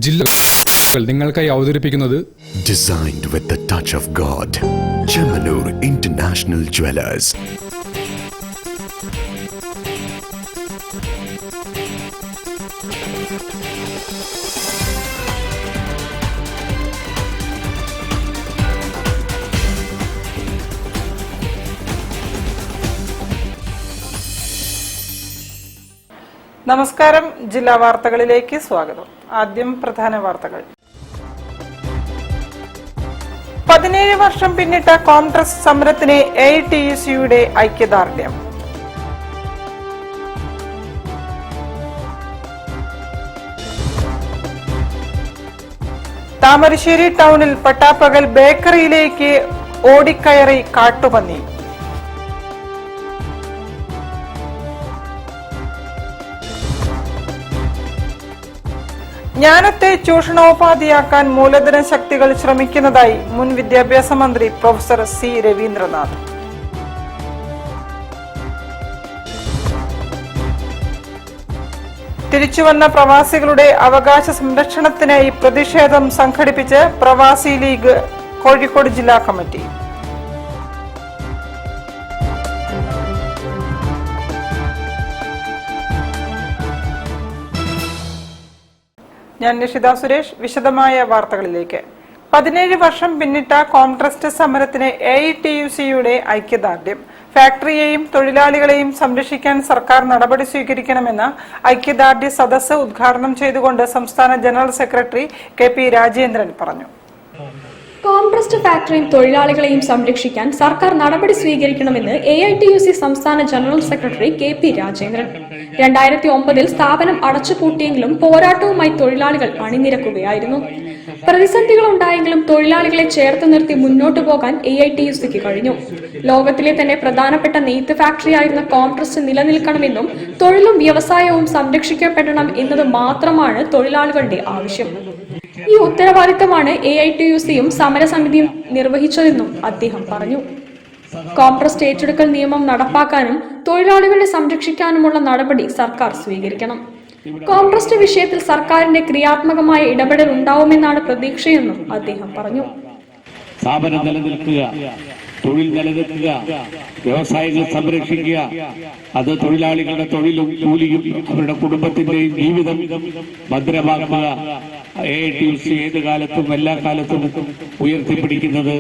ജില്ലകൾ നിങ്ങൾക്കായി അവതരിപ്പിക്കുന്നത് Designed with the touch of God. Chemanur International Jewelers. നമസ്കാരം. ജില്ലാ വാർത്തകളിലേക്ക് സ്വാഗതം. ആദ്യം പ്രധാന വാർത്തകൾ. 17 വർഷം പിന്നിട്ട കോൺഗ്രസ് സമരത്തിന് AITUCയുടെ ഐക്യദാർഢ്യം. താമരശ്ശേരി ടൗണിൽ പട്ടാപ്പകൽ ബേക്കറിയിലേക്ക് ഓടിക്കയറി കാട്ടുപന്നി. ജ്ഞാനത്തെ ചൂഷണോപാധിയാക്കാൻ മൂലധന ശക്തികൾ ശ്രമിക്കുന്നതായി മുൻ വിദ്യാഭ്യാസ മന്ത്രി പ്രൊഫസർ സി രവീന്ദ്രനാഥ്. തിരിച്ചുവന്ന പ്രവാസികളുടെ അവകാശ സംരക്ഷണത്തിനായി പ്രതിഷേധം സംഘടിപ്പിച്ച് പ്രവാസി ലീഗ് കോഴിക്കോട് ജില്ലാ കമ്മിറ്റി. ഞാൻ നിഷിത സുരേഷ്. വിശദമായ വാർത്തകളിലേക്ക്. 17 വർഷം പിന്നിട്ട കോൺട്രസ്റ്റ് സമരത്തിന് AITUCയുടെ ഐക്യദാർഢ്യം. ഫാക്ടറിയെയും തൊഴിലാളികളെയും സംരക്ഷിക്കാൻ സർക്കാർ നടപടി സ്വീകരിക്കണമെന്ന് ഐക്യദാർഢ്യ സദസ്സ് ഉദ്ഘാടനം ചെയ്തുകൊണ്ട് സംസ്ഥാന ജനറൽ സെക്രട്ടറി KP രാജേന്ദ്രൻ പറഞ്ഞു. കോൺട്രസ്റ്റ് ഫാക്ടറിയും തൊഴിലാളികളെയും സംരക്ഷിക്കാൻ സർക്കാർ നടപടി സ്വീകരിക്കണമെന്ന് AITUC സംസ്ഥാന ജനറൽ സെക്രട്ടറി KP രാജേന്ദ്രൻ. 2009 സ്ഥാപനം അടച്ചുപൂട്ടിയെങ്കിലും പോരാട്ടവുമായി തൊഴിലാളികൾ അണിനിരക്കുകയായിരുന്നു. പ്രതിസന്ധികൾ ഉണ്ടായെങ്കിലും തൊഴിലാളികളെ ചേർത്ത് നിർത്തി മുന്നോട്ടു പോകാൻ AITUCക്ക് കഴിഞ്ഞു. ലോകത്തിലെ തന്നെ പ്രധാനപ്പെട്ട നെയ്ത്ത് ഫാക്ടറിയായിരുന്ന കോൺട്രസ്റ്റ് നിലനിൽക്കണമെന്നും തൊഴിലും വ്യവസായവും സംരക്ഷിക്കപ്പെടണം എന്നത് മാത്രമാണ് തൊഴിലാളികളുടെ ആവശ്യം. ഈ ഉത്തരവാദിത്തമാണ് AITUCയും സമരസമിതിയും നിർവഹിച്ചതെന്നും അദ്ദേഹം പറഞ്ഞു. കോൺട്രസ്റ്റ് ഏറ്റെടുക്കൽ നിയമം നടപ്പാക്കാനും തൊഴിലാളികളെ സംരക്ഷിക്കാനുമുള്ള നടപടി സർക്കാർ സ്വീകരിക്കണം. കോൺട്രസ്റ്റ് വിഷയത്തിൽ സർക്കാരിന്റെ ക്രിയാത്മകമായ ഇടപെടൽ ഉണ്ടാവുമെന്നാണ് പ്രതീക്ഷയെന്നും അദ്ദേഹം പറഞ്ഞു. സ്ഥാപനം നിലനിൽക്കുക, തൊഴിൽ നിലനിൽക്കുക, വ്യവസായങ്ങൾ സംരക്ഷിക്കുക, അത് തൊഴിലാളികളുടെ തൊഴിലും കൂലിയും അവരുടെ കുടുംബത്തിന്റെയും ജീവിതം ഭദ്രമാക്കുക. AITUC ഏത് കാലത്തും എല്ലാ കാലത്തും ഉയർത്തിപ്പിടിക്കുന്നത്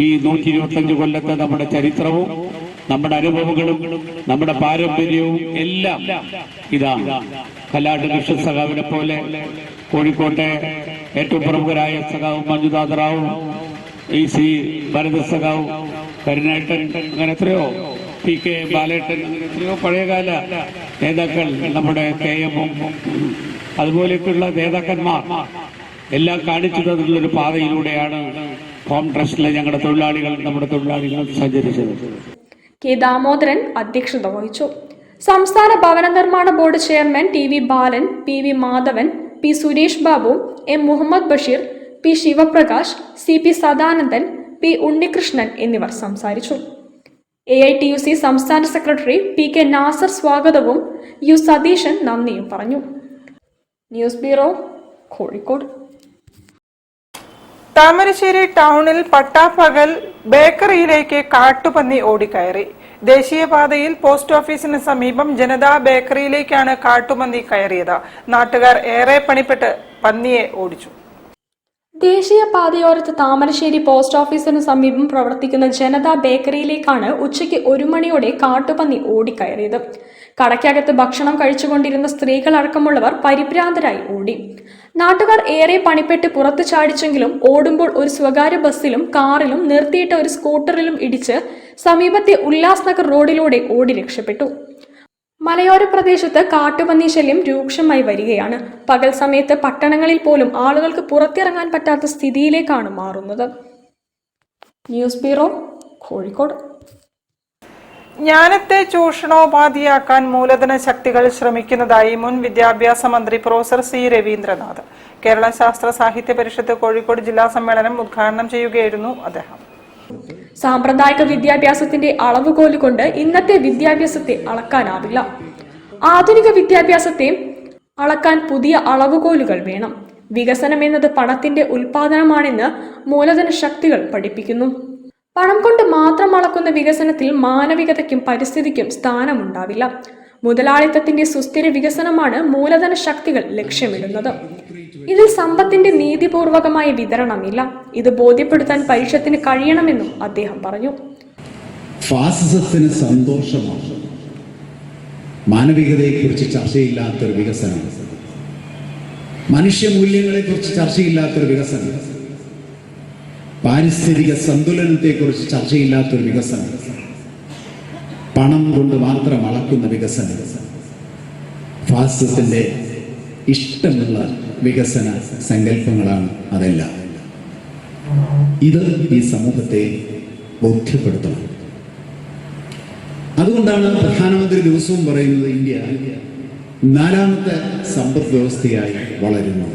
ഈ 125 കൊല്ലത്തെ നമ്മുടെ ചരിത്രവും നമ്മുടെ അനുഭവങ്ങളും നമ്മുടെ പാരമ്പര്യവും എല്ലാം ഇതാണ്. കല്ലാട്ട് കൃഷ്ണ സഖാവിനെ പോലെ കോഴിക്കോട്ടെ ഏറ്റവും പ്രമുഖരായ സഖാവ് മഞ്ജുനാഥ് റാവു, EC ഭരത സഖാവ്, കരുണേട്ടൻ, അങ്ങനെ എത്രയോ PK ബാലേട്ടൻ, അങ്ങനെ എത്രയോ പഴയകാല നേതാക്കൾ, നമ്മുടെ KM, അതുപോലെയൊക്കെയുള്ള നേതാക്കന്മാർ എല്ലാം കാണിച്ചു തന്നിട്ടുള്ളൊരു പാതയിലൂടെയാണ് കോൺട്രസ്റ്റിലെ ഞങ്ങളുടെ നമ്മുടെ തൊഴിലാളികൾ സഞ്ചരിച്ചത്. K ദാമോദരൻ അധ്യക്ഷത വഹിച്ചു. സംസ്ഥാന ഭവന നിർമ്മാണ board chairman TV Balan, PV Madhavan, P Suresh Babu, M Muhammad Basheer, P Sivaprakash, CP Sadanandan, P Unnikrishnan എന്നിവർ സംസാരിച്ചു. AITUC സംസ്ഥാന സെക്രട്ടറി PK നാസർ സ്വാഗതവും U സതീശൻ നന്ദിയും പറഞ്ഞു. News bureau, Kozhikode. താമരശ്ശേരി ടൗണിൽ പട്ടാപ്പകൽ ബേക്കറിയിലേക്ക് കാട്ടുപന്നി ഓടിക്കയറി. ദേശീയപാതയിൽ പോസ്റ്റ് ഓഫീസിന് സമീപം ജനതാ ബേക്കറിയിലേക്കാണ് കാട്ടുപന്നി കയറിയത്. നാട്ടുകാർ ഏറെ പണിപ്പെട്ട് പന്നിയെ ഓടിച്ചു. ദേശീയപാതയോരത്ത് താമരശ്ശേരി പോസ്റ്റ് ഓഫീസിന് സമീപം പ്രവർത്തിക്കുന്ന ജനതാ ബേക്കറിയിലേക്കാണ് ഉച്ചയ്ക്ക് 1 മണിയോടെ കാട്ടുപന്നി ഓടിക്കയറിയത്. കടയ്ക്കകത്ത് ഭക്ഷണം കഴിച്ചുകൊണ്ടിരുന്ന സ്ത്രീകളടക്കമുള്ളവർ പരിഭ്രാന്തരായി ഓടി. നാട്ടുകാർ ഏറെ പണിപ്പെട്ട് പുറത്തു ചാടിച്ചെങ്കിലും ഓടുമ്പോൾ ഒരു സ്വകാര്യ ബസ്സിലും കാറിലും നിർത്തിയിട്ട ഒരു സ്കൂട്ടറിലും ഇടിച്ച് സമീപത്തെ ഉല്ലാസ് നഗർ റോഡിലൂടെ ഓടി രക്ഷപ്പെട്ടു. മലയോര പ്രദേശത്ത് കാട്ടുപന്നി ശല്യം രൂക്ഷമായി വരികയാണ്. പകൽ സമയത്ത് പട്ടണങ്ങളിൽ പോലും ആളുകൾക്ക് പുറത്തിറങ്ങാൻ പറ്റാത്ത സ്ഥിതിയിലേക്കാണ് മാറുന്നത്. News bureau, Kozhikode. ജ്ഞാനത്തെ ചൂഷണോപാധിയാക്കാൻ മൂലധന ശക്തികൾ ശ്രമിക്കുന്നതായി മുൻ വിദ്യാഭ്യാസ മന്ത്രി പ്രൊഫസർ സി രവീന്ദ്രനാഥ്. കേരള ശാസ്ത്ര സാഹിത്യ പരിഷത്ത് കോഴിക്കോട് ജില്ലാ സമ്മേളനം ഉദ്ഘാടനം ചെയ്യുകയായിരുന്നു അദ്ദേഹം. സാമ്പ്രദായിക വിദ്യാഭ്യാസത്തിന്റെ അളവുകോല് കൊണ്ട് ഇന്നത്തെ വിദ്യാഭ്യാസത്തെ അളക്കാനാവില്ല. ആധുനിക വിദ്യാഭ്യാസത്തെ അളക്കാൻ പുതിയ അളവുകോലുകൾ വേണം. വികസനം എന്നത് പണത്തിന്റെ ഉൽപാദനമാണെന്ന് മൂലധന ശക്തികൾ പഠിപ്പിക്കുന്നു. പണം കൊണ്ട് മാത്രം അളക്കുന്ന വികസനത്തിൽ മാനവികതയ്ക്കും പരിസ്ഥിതിക്കും സ്ഥാനമുണ്ടാവില്ല. മുതലാളിത്തത്തിന്റെ സുസ്ഥിര വികസനമാണ് മൂലധന ശക്തികൾ ലക്ഷ്യമിടുന്നത്. ഇതിൽ സമ്പത്തിന്റെ നീതിപൂർവകമായ വിതരണമില്ല. ഇത് ബോധ്യപ്പെടുത്താൻ പരിഷത്തിന് കഴിയണമെന്നും അദ്ദേഹം പറഞ്ഞു. ഫാസിസത്തിന് സന്തോഷമാണ് മാനവികതയെക്കുറിച്ച് ചർച്ചയില്ലാത്തൊരു വികസനം, മനുഷ്യമൂല്യങ്ങളെക്കുറിച്ച് ചർച്ചയില്ലാത്തൊരു വികസനം, പാരിസ്ഥിതിക സന്തുലനത്തെക്കുറിച്ച് ചർച്ചയില്ലാത്തൊരു വികസനം, പണം കൊണ്ട് മാത്രം അളക്കുന്ന വികസനം, ഫാസിസത്തിന്റെ ഇഷ്ടമുള്ള വികസന സങ്കല്പങ്ങളാണ് അതെല്ലാം. ഇത് ഈ സമൂഹത്തെ ബോധ്യപ്പെടുത്തണം. അതുകൊണ്ടാണ് പ്രധാനമന്ത്രി ദിവസവും പറയുന്നത് ഇന്ത്യ 4ാമത്തെ സമ്പദ് വ്യവസ്ഥയായി വളരുന്നു.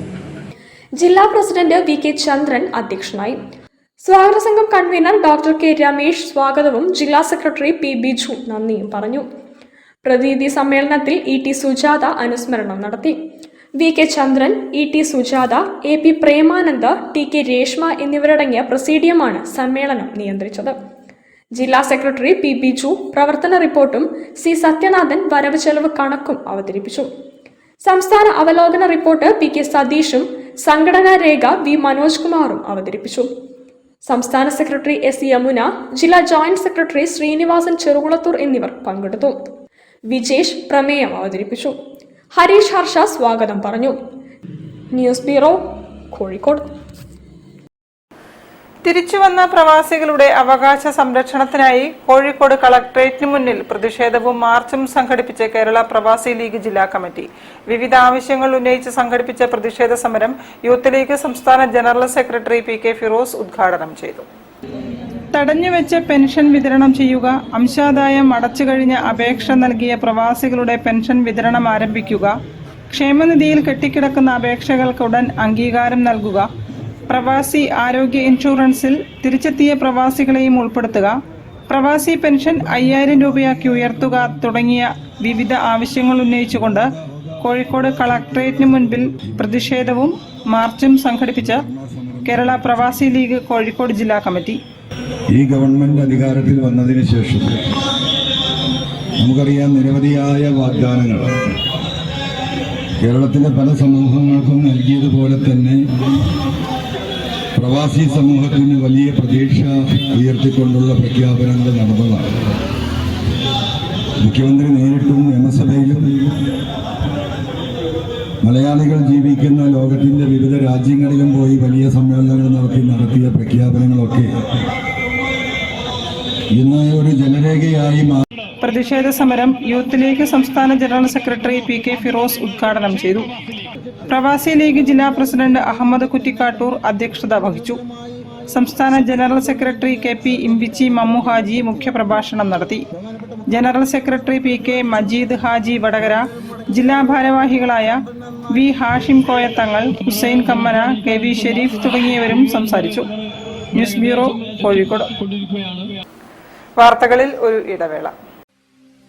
ജില്ലാ പ്രസിഡന്റ് VK ചന്ദ്രൻ അധ്യക്ഷനായി. സ്വാഗത സംഘം കൺവീനർ ഡോക്ടർ K രമേശ് സ്വാഗതവും ജില്ലാ സെക്രട്ടറി P ബിജു നന്ദിയും പറഞ്ഞു. പ്രതിനിധി സമ്മേളനത്തിൽ ET സുജാത അനുസ്മരണം നടത്തി. VK ചന്ദ്രൻ, ET Sujatha, AP Premanand, TK Reshma എന്നിവരടങ്ങിയ പ്രസീഡിയമാണ് സമ്മേളനം നിയന്ത്രിച്ചത്. ജില്ലാ സെക്രട്ടറി P ബിജു പ്രവർത്തന റിപ്പോർട്ടും C സത്യനാഥൻ വരവ് ചെലവ് കണക്കും അവതരിപ്പിച്ചു. സംസ്ഥാന അവലോകന റിപ്പോർട്ട് PK സതീഷും സംഘടനാ രേഖ V മനോജ് കുമാറും അവതരിപ്പിച്ചു. സംസ്ഥാന സെക്രട്ടറി S യമുന, ജില്ലാ ജോയിന്റ് സെക്രട്ടറി ശ്രീനിവാസൻ ചെറുകുളത്തൂർ എന്നിവർ പങ്കെടുത്തു. വിജേഷ് പ്രമേയം അവതരിപ്പിച്ചു. ഹരീഷ് ഹർഷ സ്വാഗതം പറഞ്ഞു. News bureau, Kozhikode. തിരിച്ചുവന്ന പ്രവാസികളുടെ അവകാശ സംരക്ഷണത്തിനായി കോഴിക്കോട് കളക്ടറേറ്റിന് മുന്നിൽ പ്രതിഷേധവും മാർച്ചും സംഘടിപ്പിച്ച കേരള പ്രവാസി ലീഗ് ജില്ലാ കമ്മിറ്റി. വിവിധ ആവശ്യങ്ങൾ ഉന്നയിച്ച് സംഘടിപ്പിച്ച പ്രതിഷേധ സമരം യൂത്ത് ലീഗ് സംസ്ഥാന ജനറൽ സെക്രട്ടറി PK ഫിറോസ് ഉദ്ഘാടനം ചെയ്തു. തടഞ്ഞുവെച്ച പെൻഷൻ വിതരണം ചെയ്യുക, അംശാദായം അടച്ചുകഴിഞ്ഞ അപേക്ഷ നൽകിയ പ്രവാസികളുടെ പെൻഷൻ വിതരണം ആരംഭിക്കുക, ക്ഷേമനിധിയിൽ കെട്ടിക്കിടക്കുന്ന അപേക്ഷകൾക്ക് ഉടൻ അംഗീകാരം നൽകുക, പ്രവാസി ആരോഗ്യ ഇൻഷുറൻസിൽ തിരിച്ചെത്തിയ പ്രവാസികളെയും ഉൾപ്പെടുത്തുക, പ്രവാസി പെൻഷൻ 5000 രൂപയാക്കി ഉയർത്തുക തുടങ്ങിയ വിവിധ ആവശ്യങ്ങൾ ഉന്നയിച്ചുകൊണ്ട് കോഴിക്കോട് കളക്ടറേറ്റിന് മുൻപിൽ പ്രതിഷേധവും മാർച്ചും സംഘടിപ്പിച്ച കേരള പ്രവാസി ലീഗ് കോഴിക്കോട് ജില്ലാ കമ്മിറ്റി. ഈ ഗവൺമെന്റ് അധികാരത്തിൽ വന്നതിന് ശേഷം നമുക്കറിയാം, നിരവധിയായ വാഗ്ദാനങ്ങൾ കേരളത്തിലെ പല സമൂഹങ്ങൾക്കും നൽകിയതുപോലെ തന്നെ പ്രവാസി സമൂഹത്തിന് വലിയ പ്രതീക്ഷ ഉയർത്തിക്കൊണ്ടുള്ള പ്രഖ്യാപനങ്ങൾ നടന്നതാണ്. മുഖ്യമന്ത്രി നേരിട്ടും നിയമസഭയിലും മലയാളികൾ ജീവിക്കുന്ന ലോകത്തിൻ്റെ വിവിധ രാജ്യങ്ങളിലും പോയി വലിയ സമ്മേളനങ്ങൾ നടത്തിയ പ്രഖ്യാപനങ്ങളൊക്കെ ഇന്ന് ഒരു ജനരേഖയായി പ്രതിഷേധ സമരം യൂത്ത് ലീഗ് സംസ്ഥാന ജനറൽ സെക്രട്ടറി PK ഫിറോസ് ഉദ്ഘാടനം ചെയ്തു. പ്രവാസി ലീഗ് ജില്ലാ പ്രസിഡന്റ് അഹമ്മദ് കുറ്റിക്കാട്ടൂർ അധ്യക്ഷത വഹിച്ചു. സംസ്ഥാന general secretary KP Imbichi Mammu Haji മുഖ്യപ്രഭാഷണം നടത്തി. General secretary PK Majeed Haji Vadakara, ജില്ലാ ഭാരവാഹികളായ V ഹാഷിം കോയത്തങ്ങൾ, ഹുസൈൻ കമ്മന, KV ഷെരീഫ് തുടങ്ങിയവരും സംസാരിച്ചു. News bureau, Kozhikode. വാർത്തകളിൽ ഒരു ഇടവേള.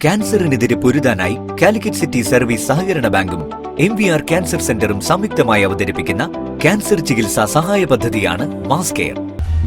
ക്യാൻസറിനെതിരെ പൊരുതാനായി കാലിക്കറ്റ് സിറ്റി സർവീസ് സഹകരണ ബാങ്കും MVR ക്യാൻസർ സെന്ററും സംയുക്തമായി അവതരിപ്പിക്കുന്ന ക്യാൻസർ ചികിത്സാ സഹായ പദ്ധതിയാണ് mass care.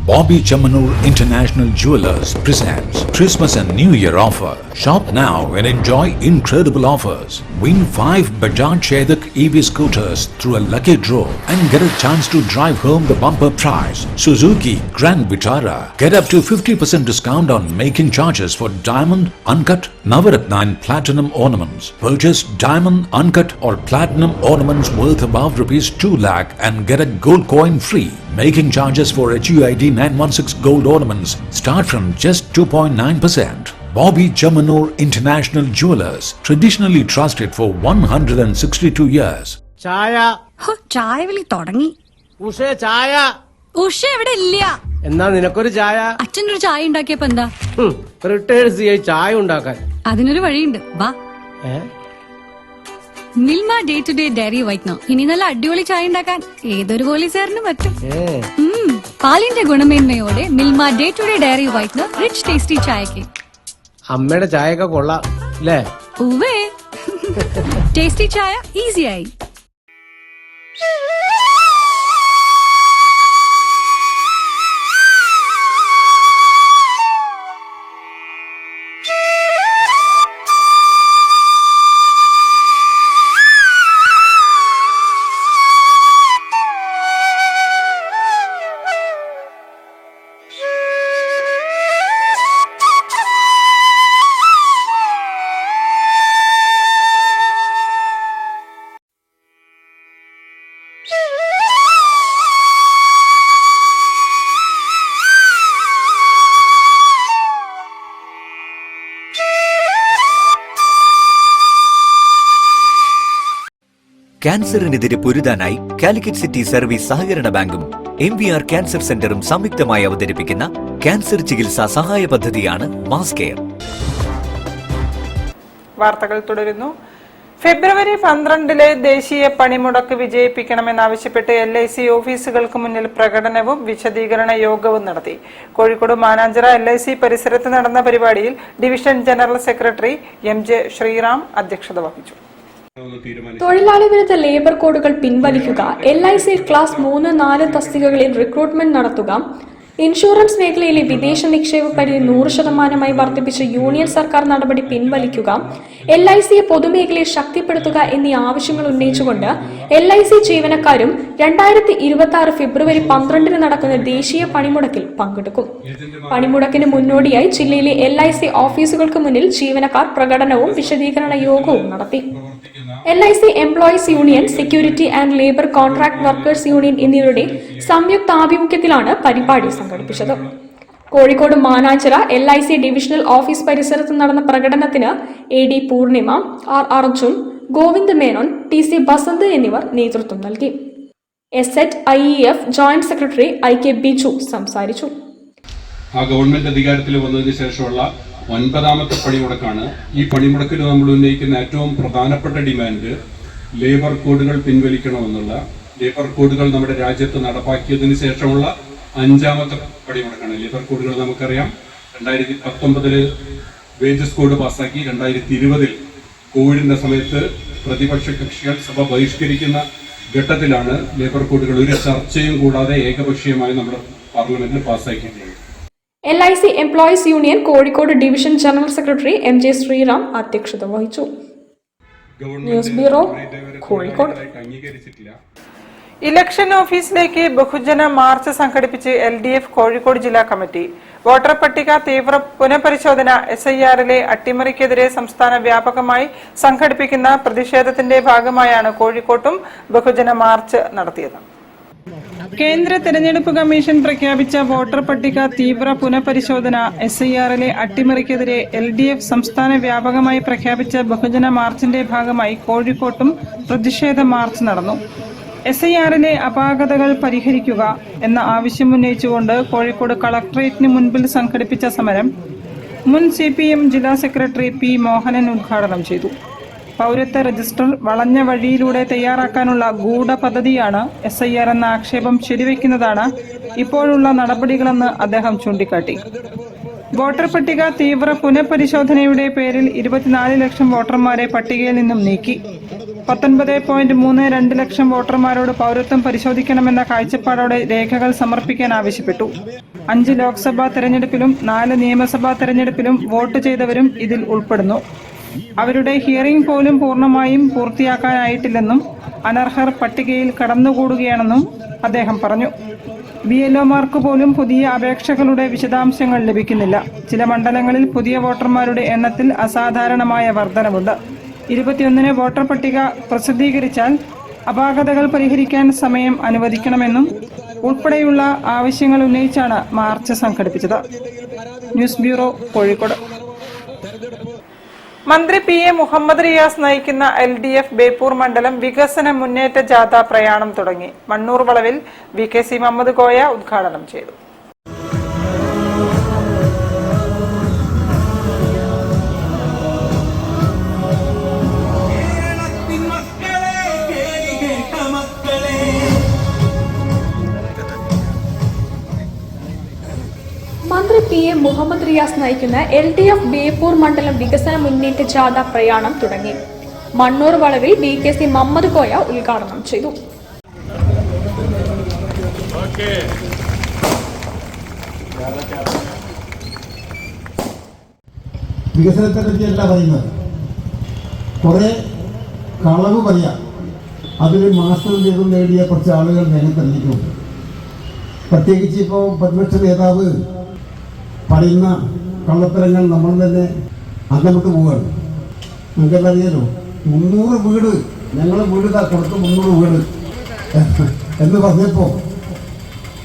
Bobby Chamanur International Jewelers presents Christmas and New Year offer. Shop now and enjoy incredible offers. Win 5 Bajaj Chetak EV scooters through a lucky draw and get a chance to drive home the bumper prize Suzuki Grand Vitara. Get up to 50% discount on making charges for diamond, uncut, Navaratna and platinum ornaments. Purchase diamond, uncut or platinum ornaments worth above ₹2 lakh and get a gold coin free. Making charges for HUID 916 gold ornaments start from just 2.9%. Bobby Chamanur International Jewelers, traditionally trusted for 162 years. ചായ ചായ വിളി തുടങ്ങി. ഉഷേ ചായ. ഉഷ ഇവിടെ ഇല്ല. എന്നാ നിനക്കൊരു ചായ. അച്ഛനൊരു ചായ ഉണ്ടാക്കിയപ്പോ എന്താ? റിട്ടയേർഡ് CI ചായ ഉണ്ടാക്കാൻ. അതിനൊരു വഴിയുണ്ട്, വാ. Milma day to day dairy whitener. ഇനി നല്ല അടിപൊളി ചായ ഉണ്ടാക്കാൻ ഏതൊരു പോലീസുകാരനും പറ്റും. പാലിന്റെ ഗുണമേന്മയോടെ Milma day to day dairy whitener rich tasty ചായക്ക്. അമ്മയുടെ ചായയൊക്കെ കൊള്ളാം അല്ലേ? ഉവ്വേ, ടേസ്റ്റി ചായ ഈസിയായി. ക്യാൻസറിനെതിരെ പൊരുതാനായി കാലിക്കറ്റ് സിറ്റി സർവീസ് സഹകരണ ബാങ്കും MVR ക്യാൻസർ സെന്ററും സംയുക്തമായി അവതരിപ്പിക്കുന്ന ക്യാൻസർ ചികിത്സാ സഹായ പദ്ധതിയാണ് മാസ് കെയർ. വാർത്തകൾ തുടരുന്നു. ഫെബ്രുവരി 12 ദേശീയ പണിമുടക്ക് വിജയിപ്പിക്കണമെന്നാവശ്യപ്പെട്ട് LIC ഓഫീസുകൾക്ക് മുന്നിൽ പ്രകടനവും വിശദീകരണ യോഗവും നടത്തി. കോഴിക്കോട് മാനാഞ്ചിറ LIC പരിസരത്ത് നടന്ന പരിപാടിയിൽ division general secretary MJ Sreeram അധ്യക്ഷത വഹിച്ചു. തൊഴിലാളി വിരുദ്ധ ലേബർ കോഡുകൾ പിൻവലിക്കുക, LIC ക്ലാസ് 3, 4 തസ്തികകളിൽ റിക്രൂട്ട്മെന്റ് നടത്തുക, ഇൻഷുറൻസ് മേഖലയിലെ വിദേശ നിക്ഷേപ പരിധി 100% വർദ്ധിപ്പിച്ച യൂണിയൻ സർക്കാർ നടപടി പിൻവലിക്കുക, LIC പൊതുമേഖലയെ ശക്തിപ്പെടുത്തുക എന്നീ ആവശ്യങ്ങൾ ഉന്നയിച്ചുകൊണ്ട് LIC ജീവനക്കാരും 2026 ഫെബ്രുവരി 12 നടക്കുന്ന ദേശീയ പണിമുടക്കിൽ പങ്കെടുക്കും. പണിമുടക്കിന് മുന്നോടിയായി ജില്ലയിലെ LIC ഓഫീസുകൾക്ക് മുന്നിൽ ജീവനക്കാർ പ്രകടനവും വിശദീകരണ യോഗവും നടത്തി. LIC employees union, security and labour contract workers union എന്നിവരുടെ സംയുക്ത ആഭിമുഖ്യത്തിലാണ് പരിപാടി സംഘടിപ്പിച്ചത്. Kozhikode Mananchira LIC divisional office പരിസരത്ത് നടന്ന പ്രകടനത്തിന് AD Purnima, R Arjun, Govind Menon, TC Basant എന്നിവർ നേതൃത്വം നൽകി. IEF joint secretary IK Biju സംസാരിച്ചു. ആ ഗവൺമെന്റ് അധികാരത്തിൽ വന്നതിന് ശേഷമുള്ള 9ാമത്തെ പണിമുടക്കാണ്. ഈ പണിമുടക്കിൽ നമ്മൾ ഉന്നയിക്കുന്ന ഏറ്റവും പ്രധാനപ്പെട്ട ഡിമാൻഡ് ലേബർ കോഡുകൾ പിൻവലിക്കണമെന്നുള്ള. ലേബർ കോഡുകൾ നമ്മുടെ രാജ്യത്ത് നടപ്പാക്കിയതിന് ശേഷമുള്ള 5ാമത്തെ പണിമുടക്കാണ്. ലേബർ കോഡുകൾ നമുക്കറിയാം, 2019 വേജസ് കോഡ് പാസ്സാക്കി, 2020 കോവിഡിന്റെ സമയത്ത് പ്രതിപക്ഷ കക്ഷികൾ സഭ ബഹിഷ്കരിക്കുന്ന ഘട്ടത്തിലാണ് ലേബർ കോഡുകൾ ഒരു ചർച്ചയും കൂടാതെ ഏകപക്ഷീയമായി നമ്മുടെ പാർലമെന്റിൽ പാസ്സാക്കിയിട്ടുള്ളത്. LIC employees union Kozhikode division general secretary MJ Sreeram അധ്യക്ഷത വഹിച്ചു. News bureau, Kozhikode. ഇലക്ഷൻ ഓഫീസിലേക്ക് ബഹുജന മാർച്ച് സംഘടിപ്പിച്ച് LDF കോഴിക്കോട് ജില്ലാ കമ്മിറ്റി. വോട്ടർ പട്ടിക തീവ്ര പുനഃപരിശോധന SIRലെ അട്ടിമറിക്കെതിരെ സംസ്ഥാന വ്യാപകമായി സംഘടിപ്പിക്കുന്ന പ്രതിഷേധത്തിന്റെ ഭാഗമായാണ് കോഴിക്കോട്ടും ബഹുജന മാർച്ച് നടത്തിയത്. കേന്ദ്ര തെരഞ്ഞെടുപ്പ് കമ്മീഷൻ പ്രഖ്യാപിച്ച വോട്ടർ പട്ടിക തീവ്ര പുനഃപരിശോധന SIRലെ അട്ടിമറിക്കെതിരെ LDF സംസ്ഥാന വ്യാപകമായി പ്രഖ്യാപിച്ച ബഹുജന മാർച്ചിന്റെ ഭാഗമായി കോഴിക്കോട്ടും പ്രതിഷേധ മാർച്ച് നടന്നു. SIRലെ അപാകതകൾ പരിഹരിക്കുക എന്ന ആവശ്യമുന്നയിച്ചുകൊണ്ട് കോഴിക്കോട് കളക്ടറേറ്റിന് മുൻപിൽ സംഘടിപ്പിച്ച സമരം മുൻ CPM ജില്ലാ സെക്രട്ടറി P മോഹനൻ ഉദ്ഘാടനം ചെയ്തു. പൗരത്വ രജിസ്റ്റർ വളഞ്ഞ വഴിയിലൂടെ തയ്യാറാക്കാനുള്ള ഗൂഢപദ്ധതിയാണ് SIR എന്ന ആക്ഷേപം ശരിവെക്കുന്നതാണ് ഇപ്പോഴുള്ള നടപടികളെന്ന് അദ്ദേഹം ചൂണ്ടിക്കാട്ടി. വോട്ടർ പട്ടിക തീവ്ര പുനഃപരിശോധനയുടെ പേരിൽ 24 ലക്ഷം വോട്ടർമാരെ പട്ടികയിൽ നിന്നും നീക്കി. 19.32 ലക്ഷം വോട്ടർമാരോട് പൗരത്വം പരിശോധിക്കണമെന്ന കാഴ്ചപ്പാടോടെ രേഖകൾ സമർപ്പിക്കാൻ ആവശ്യപ്പെട്ടു. 5 ലോക്സഭാ തെരഞ്ഞെടുപ്പിലും 4 നിയമസഭാ തെരഞ്ഞെടുപ്പിലും വോട്ട് ചെയ്തവരും ഇതിൽ ഉൾപ്പെടുന്നു. അവരുടെ ഹിയറിംഗ് പോലും പൂർണ്ണമായും പൂർത്തിയാക്കാനായിട്ടില്ലെന്നും അനർഹർ പട്ടികയിൽ കടന്നുകൂടുകയാണെന്നും അദ്ദേഹം പറഞ്ഞു. BLOമാർക്ക് പോലും പുതിയ അപേക്ഷകളുടെ വിശദാംശങ്ങൾ ലഭിക്കുന്നില്ല. ചില മണ്ഡലങ്ങളിൽ പുതിയ വോട്ടർമാരുടെ എണ്ണത്തിൽ അസാധാരണമായ വർധനവുണ്ട്. 21-ന് വോട്ടർ പട്ടിക പ്രസിദ്ധീകരിച്ചാൽ അപാകതകൾ പരിഹരിക്കാൻ സമയം അനുവദിക്കണമെന്നും ഉൾപ്പെടെയുള്ള ആവശ്യങ്ങൾ ഉന്നയിച്ചാണ് മാർച്ച് സംഘടിപ്പിച്ചത്. News bureau, Kozhikode. മന്ത്രി PA മുഹമ്മദ് റിയാസ് നയിക്കുന്ന LDF ബേപ്പൂർ മണ്ഡലം വികസന മുന്നേറ്റ ജാഥ പ്രയാണം തുടങ്ങി. മണ്ണൂർ വളവിൽ VKC മുഹമ്മദ് കോയ ഉദ്ഘാടനം ചെയ്തു. മന്ത്രി PA മുഹമ്മദ് റിയാസ് നയിക്കുന്ന LDF ബേപ്പൂർ മണ്ഡലം വികസന മുന്നേറ്റ ജാഥ പ്രയാണം തുടങ്ങി. മണ്ണൂർ വളവിൽ VKC മുഹമ്മദ് കോയ ഉദ്ഘാടനം ചെയ്തു. വികസനത്തെ പറ്റിയല്ല പറയുന്നത്, കുറെ കളവ് പറയാം. അതിൽ മാസ്റ്റർ ബിരുദം നേടിയ കുറച്ച് ആളുകൾ രംഗത്തിറങ്ങിയിട്ടുണ്ട്. പ്രത്യേകിച്ച് ഇപ്പോൾ പ്രതിപക്ഷ നേതാവ് പറയുന്ന കള്ളത്തരങ്ങൾ നമ്മൾ തന്നെ അന്തമിട്ട് പോവുകയാണ്. നിങ്ങൾക്കെല്ലാം അറിയാലോ, 300 വീട് ഞങ്ങളെ വീട് കൊടുത്ത് 300 വീട് എന്ന് പറഞ്ഞപ്പോൾ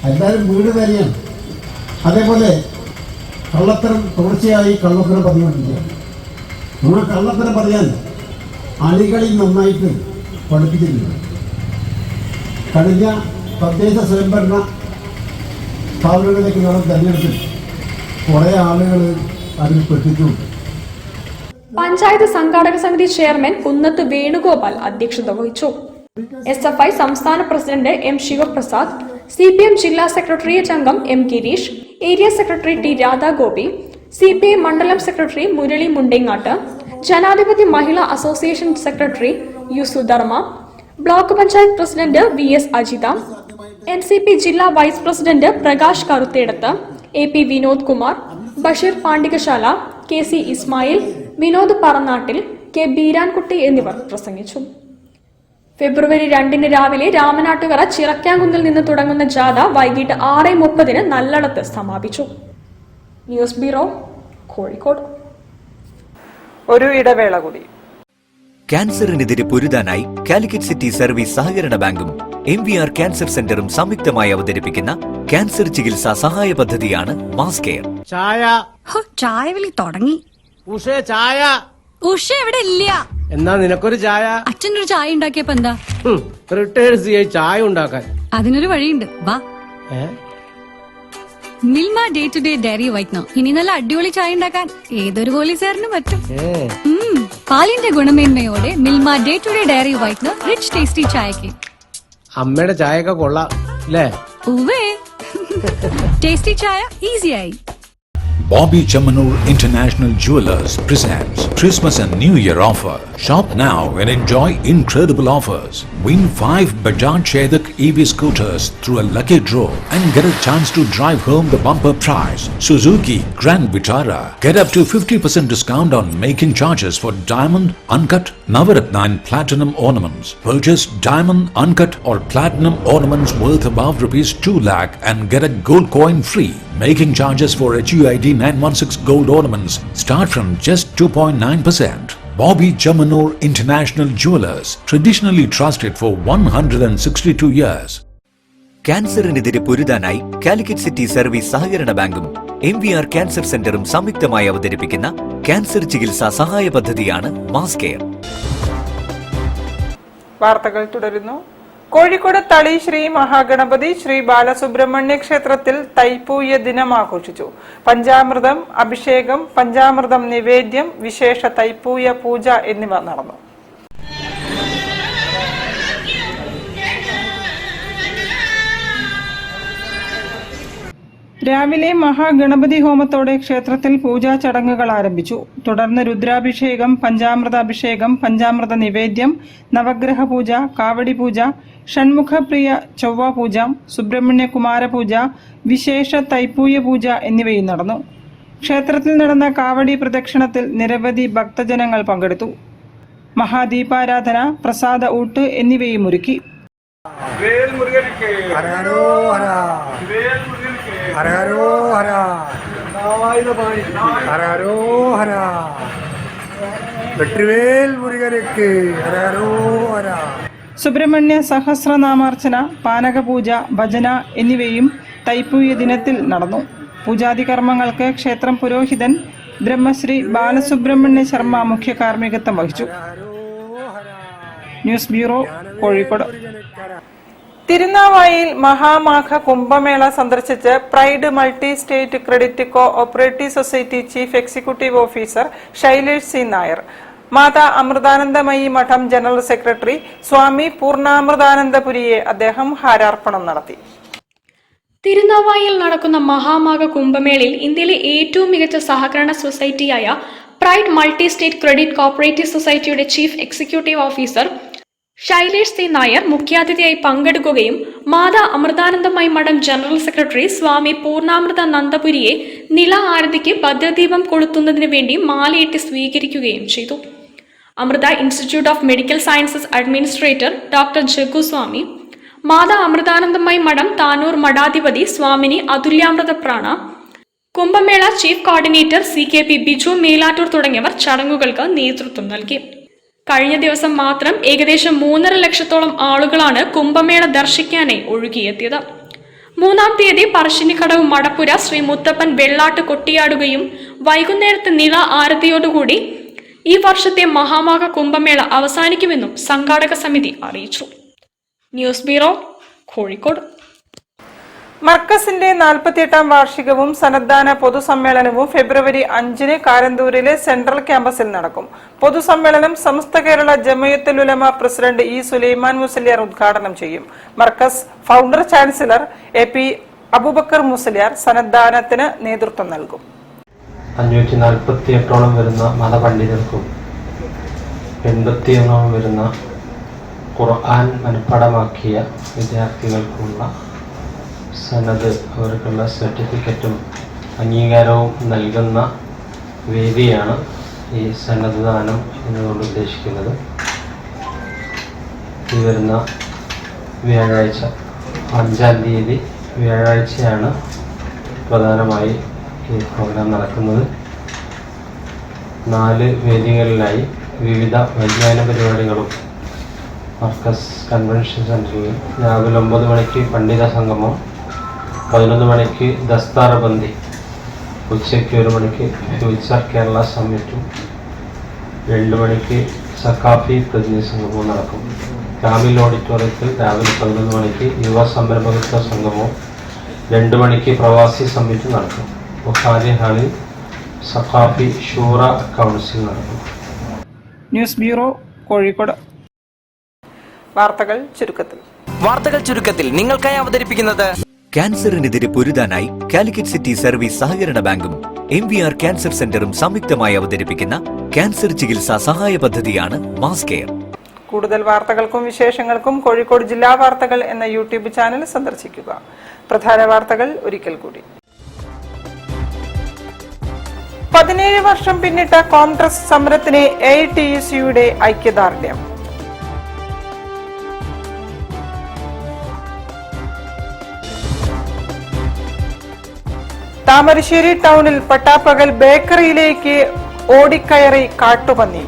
എല്ലാവരും വീട് തന്നെയാണ്. അതേപോലെ കള്ളത്തരം തുടർച്ചയായി കള്ളത്തരം പറഞ്ഞുകൊണ്ടിരിക്കുക. നമ്മൾ കള്ളത്തരം പറയാൻ അണികളിൽ നന്നായിട്ട് പഠിപ്പിക്കുന്നില്ല. കഴിഞ്ഞ തദ്ദേശ സ്വയംഭരണ സ്ഥാപനങ്ങളിലേക്ക് നടന്ന തെരഞ്ഞെടുപ്പിൽ കുറേ ആളുകൾ അതിൽ പെട്ടിട്ടുണ്ട്. പഞ്ചായത്ത് സംഘാടക സമിതി ചെയർമാൻ കുന്നത്ത് വേണുഗോപാൽ അധ്യക്ഷത വഹിച്ചു. SFI സംസ്ഥാന പ്രസിഡന്റ് M ശിവപ്രസാദ്, CPM ജില്ലാ സെക്രട്ടേറിയറ്റ് അംഗം M Girish, area secretary T Radhagopi, CPI മണ്ഡലം secretary Murali Mundengatt, Janadhipathya Mahila association secretary U Sudharma, block panchayat president VS Ajitha, NCP ജില്ലാ vice president Prakash Karuthedath, AP Vinod Kumar, Basheer Pandikasala, KC Ismail, Vinod Paranattil, K Beerankutty എന്നിവർ പ്രസംഗിച്ചു. ഫെബ്രുവരി 2 രാവിലെ രാമനാട്ടുകര ചിറക്കാങ്കുന്നിൽ നിന്ന് തുടങ്ങുന്ന ജാഥ വൈകിട്ട് 6:30 നല്ലളത്ത് സമാപിച്ചു. News bureau, Kozhikode. ഒരു ഇടവേള കൂടി. ക്യാൻസറിനെതിരെ പൊരുതാനായി കാലിക്കറ്റ് സിറ്റി സർവീസ് സഹകരണ ബാങ്കും MVR ക്യാൻസർ സെന്ററും സംയുക്തമായി അവതരിപ്പിക്കുന്ന ക്യാൻസർ ചികിത്സാ സഹായ പദ്ധതിയാണ് മാസ് കെയർ. ചായ. ചായ വിളി തുടങ്ങി. ഉഷേ ചായ. ഉഷ എവിടെ ഇല്ല. എന്നാ നിനക്കൊരു ചായ. അച്ഛനൊരു ചായ ഉണ്ടാക്കിയപ്പോ എന്താ? റിട്ടയർഡ് CI ചായ ഉണ്ടാക്കാൻ. അതിനൊരു വഴിയുണ്ട്, വാ. Milma day to day dairy whitener. ഇനി നല്ല അടിപൊളി ചായ ഉണ്ടാക്കാൻ ഏതൊരു പോലീസുകാരനും പറ്റും. പാലിന്റെ ഗുണമേന്മയോടെ Milma day to day dairy whitener rich tasty ചായക്ക്. അമ്മയുടെ ചായയൊക്കെ കൊള്ളാം അല്ലേ? ഉവ്വേ, ടേസ്റ്റി ചായ ഈസിയായി. Bobby Chamanur International Jewelers presents Christmas and New Year offer. Shop now and enjoy incredible offers. Win 5 Bajaj Chetak EV scooters through a lucky draw and get a chance to drive home the bumper prize. Suzuki Grand Vitara. Get up to 50% discount on making charges for diamond, uncut, Navaratna and platinum ornaments. Purchase diamond, uncut or platinum ornaments worth above rupees 2 lakh and get a gold coin free. Making charges for HUID 916 gold ornaments start from just 2.9%. Bobby Chamanur International Jewelers, traditionally trusted for 162 years. ക്യാൻസറിനെതിരെ പൊരുതാനായി Calicut city service സഹകരണ ബാങ്കും MVR cancer സെന്ററും സംയുക്തമായി അവതരിപ്പിക്കുന്ന cancer ചികിത്സാ സഹായ പദ്ധതിയാണ് മാസ് കെയർ. വാർത്തകൾ തുടരുന്നു. കോഴിക്കോട് തളി ശ്രീ മഹാഗണപതി ശ്രീ ബാലസുബ്രഹ്മണ്യ ക്ഷേത്രത്തിൽ തൈപ്പൂയ ദിനം ആഘോഷിച്ചു. പഞ്ചാമൃതം അഭിഷേകം, പഞ്ചാമൃതം നിവേദ്യം, വിശേഷ തൈപ്പൂയ പൂജ എന്നിവ നടന്നു. രാവിലെ മഹാഗണപതി ഹോമത്തോടെ ക്ഷേത്രത്തിൽ പൂജാ ചടങ്ങുകൾ ആരംഭിച്ചു. തുടർന്ന് രുദ്രാഭിഷേകം, പഞ്ചാമൃതാഭിഷേകം, പഞ്ചാമൃത നിവേദ്യം, നവഗ്രഹ പൂജ, കാവടി പൂജ, ഷൺമുഖപ്രിയ ചൊവ്വ പൂജ, സുബ്രഹ്മണ്യ കുമാര പൂജ, വിശേഷ തൈപ്പൂയ പൂജ എന്നിവയും നടന്നു. ക്ഷേത്രത്തിൽ നടന്ന കാവടി പ്രദക്ഷിണത്തിൽ നിരവധി ഭക്തജനങ്ങൾ പങ്കെടുത്തു. മഹാദീപാരാധന, പ്രസാദ ഊട്ട് എന്നിവയും ഒരുക്കി. സുബ്രഹ്മണ്യ സഹസ്രനാമാർച്ചന, പാനകപൂജ, ഭജന എന്നിവയും തൈപ്പൂയ ദിനത്തിൽ നടന്നു. പൂജാതി കർമ്മങ്ങൾക്ക് ക്ഷേത്രം പുരോഹിതൻ ബ്രഹ്മശ്രീ ബാലസുബ്രഹ്മണ്യ ശർമ്മ മുഖ്യ കാർമ്മികത്വം വഹിച്ചു. News bureau, Kozhikode. തിരുനാവായിൽ മഹാമാഘ കുംഭമേള സന്ദർശിച്ച് Pride multi state credit co operative society chief executive officer Shailesh C Nair, Mata Amritanandamayi Math general secretary സ്വാമി പൂർണ്ണാമൃതാനന്ദപുരിയെ അദ്ദേഹം ഹാരാർപ്പണം നടത്തി. തിരുനാവായിൽ നടക്കുന്ന മഹാമാഘ കുംഭമേളയിൽ ഇന്ത്യയിലെ ഏറ്റവും മികച്ച സഹകരണ സൊസൈറ്റിയായ Pride multi state credit cooperative സൊസൈറ്റിയുടെ chief executive officer Shailesh C Nair മുഖ്യാതിഥിയായി പങ്കെടുക്കുകയും മാതാ അമൃതാനന്ദമയി മഠം ജനറൽ സെക്രട്ടറി സ്വാമി പൂർണ്ണാമൃത നന്ദപുരിയെ നില ആരതിക്ക് ഭദ്രദീപം കൊളുത്തുന്നതിന് വേണ്ടി മാലയിട്ട് സ്വീകരിക്കുകയും ചെയ്തു. Amrita institute of medical sciences administrator doctor Jaguswamy, Mata Amritanandamayi Math Tanur മഠാധിപതി Swamini Atulyamrita Prana, Kumbhamela chief coordinator CKP Biju Melattur തുടങ്ങിയവർ ചടങ്ങുകൾക്ക് നേതൃത്വം നൽകി. കഴിഞ്ഞ ദിവസം മാത്രം ഏകദേശം 3.5 ലക്ഷത്തോളം ആളുകളാണ് കുംഭമേള ദർശിക്കാനായി ഒഴുകിയെത്തിയത്. 3-ാം തീയതി പറശ്ശിനിക്കടവ് മടപ്പുര ശ്രീ മുത്തപ്പൻ വെള്ളാട്ട് കൊട്ടിയാടുകയും വൈകുന്നേരത്ത് നില ആരതിയോടുകൂടി ഈ വർഷത്തെ മഹാമാഘ കുംഭമേള അവസാനിക്കുമെന്നും സംഘാടക സമിതി അറിയിച്ചു. News bureau, Kozhikode. മർക്കസിന്റെ 48ാം വാർഷികവും സന്നദ്ധാന പൊതുസമ്മേളനവും ഫെബ്രുവരി 5-ന് കാരന്തൂരിലെ സെൻട്രൽ ക്യാമ്പസിൽ നടക്കും. പൊതുസമ്മേളനം സമസ്ത കേരള ജമയത്തുൽ ഉലമ പ്രസിഡന്റ് ഇ സുലൈമാൻ മുസ്ലിയാർ ഉദ്ഘാടനം ചെയ്യും. Markaz founder chancellor AP Abubakar Musliyar സന്നദ്ധാനത്തിന് നേതൃത്വം നൽകും. 548 വരുന്ന മതപണ്ഡിതർക്കും 81 വരുന്ന ഖുർആൻ മനഃപ്പാഠമാക്കിയ വിദ്യാർത്ഥികൾക്കുള്ള സനദ്, അവർക്കുള്ള സർട്ടിഫിക്കറ്റും അംഗീകാരവും നൽകുന്ന വേദിയാണ് ഈ സന്നദ്ധ ദാനം എന്നതുകൊണ്ട് ഉദ്ദേശിക്കുന്നത്. ഈ വരുന്ന വ്യാഴാഴ്ച 5-ാം തീയതി വ്യാഴാഴ്ചയാണ് പ്രധാനമായി ഈ പ്രോഗ്രാം നടക്കുന്നത്. 4 വേദികളിലായി വിവിധ വിജ്ഞാന പരിപാടികളും മർക്കസ് കൺവെൻഷൻ സെൻറ്ററിൽ രാവിലെ 9 മണിക്ക് പണ്ഡിത സംഗമം, 11 മണിക്ക് ദസ്താറബന്ദി, ഉച്ചയ്ക്ക് 1 മണിക്ക് ഫ്യൂച്ചർ കേരള സമ്മിറ്റും 2 മണിക്ക് സക്കാഫി പ്രതിനിധി സംഗമവും നടക്കും. കാമിൽ ഓഡിറ്റോറിയത്തിൽ രാവിലെ 11 മണിക്ക് യുവ സംരംഭകത്വ സംഗമവും 2 മണിക്ക് പ്രവാസി സമ്മിറ്റ് നടക്കും. ബുഖാരി ഹാളിൽ സഖാഫി ഷൂറ കൗൺസിൽ നടക്കും. News bureau, Kozhikode. വാർത്തകൾ ചുരുക്കത്തിൽ നിങ്ങൾക്കായി അവതരിപ്പിക്കുന്നത് ക്യാൻസറിനെതിരെ പൊരുതാനായി കാലിക്കറ്റ് സിറ്റി സർവീസ് സഹകരണ ബാങ്കും MVR ക്യാൻസർ സെന്ററും സംയുക്തമായി അവതരിപ്പിക്കുന്ന ക്യാൻസർ ചികിത്സാ സഹായ പദ്ധതിയാണ് മാസ് കെയർ. കൂടുതൽ വാർത്തകൾക്കും വിശേഷങ്ങൾക്കും കോഴിക്കോട് ജില്ലാ വാർത്തകൾ എന്ന യൂട്യൂബ് ചാനൽ സന്ദർശിക്കുക. പ്രധാന വാർത്തകൾ ഒരിക്കൽ കൂടി. 17 വർഷം പിന്നിട്ട കോൺഗ്രസ് സമരത്തിന് AITUCയുടെ ഐക്യദാർഢ്യം. താമരശ്ശേരി ടൗണിൽ പട്ടാപ്പകൽ ബേക്കറിയിലേക്ക് ഓടിക്കയറി കാട്ടുപന്നി.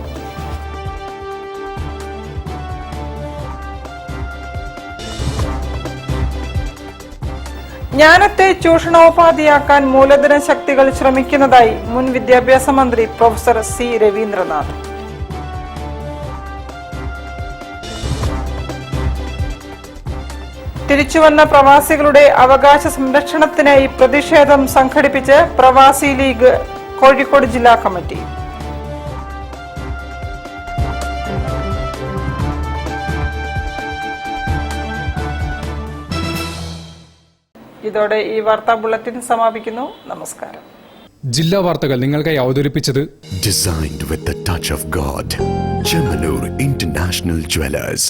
ജ്ഞാനത്തെ ചൂഷണോപാധിയാക്കാൻ മൂലധന ശക്തികൾ ശ്രമിക്കുന്നതായി മുൻ വിദ്യാഭ്യാസ മന്ത്രി പ്രൊഫസർ C രവീന്ദ്രനാഥ്. തിരിച്ചുവന്ന പ്രവാസികളുടെ അവകാശ സംരക്ഷണത്തിനായി പ്രതിഷേധം സംഘടിപ്പിച്ച് പ്രവാസി ലീഗ് കോഴിക്കോട് ജില്ലാ കമ്മിറ്റി. ഇതോടെ ഈ വാർത്താ ബുള്ളറ്റിൻ സമാപിക്കുന്നു. നമസ്കാരം. ജില്ലാ വാർത്തകൾ നിങ്ങൾക്കായി അവതരിപ്പിച്ചത് Designed with the touch of God. Chamanur International Jewelers.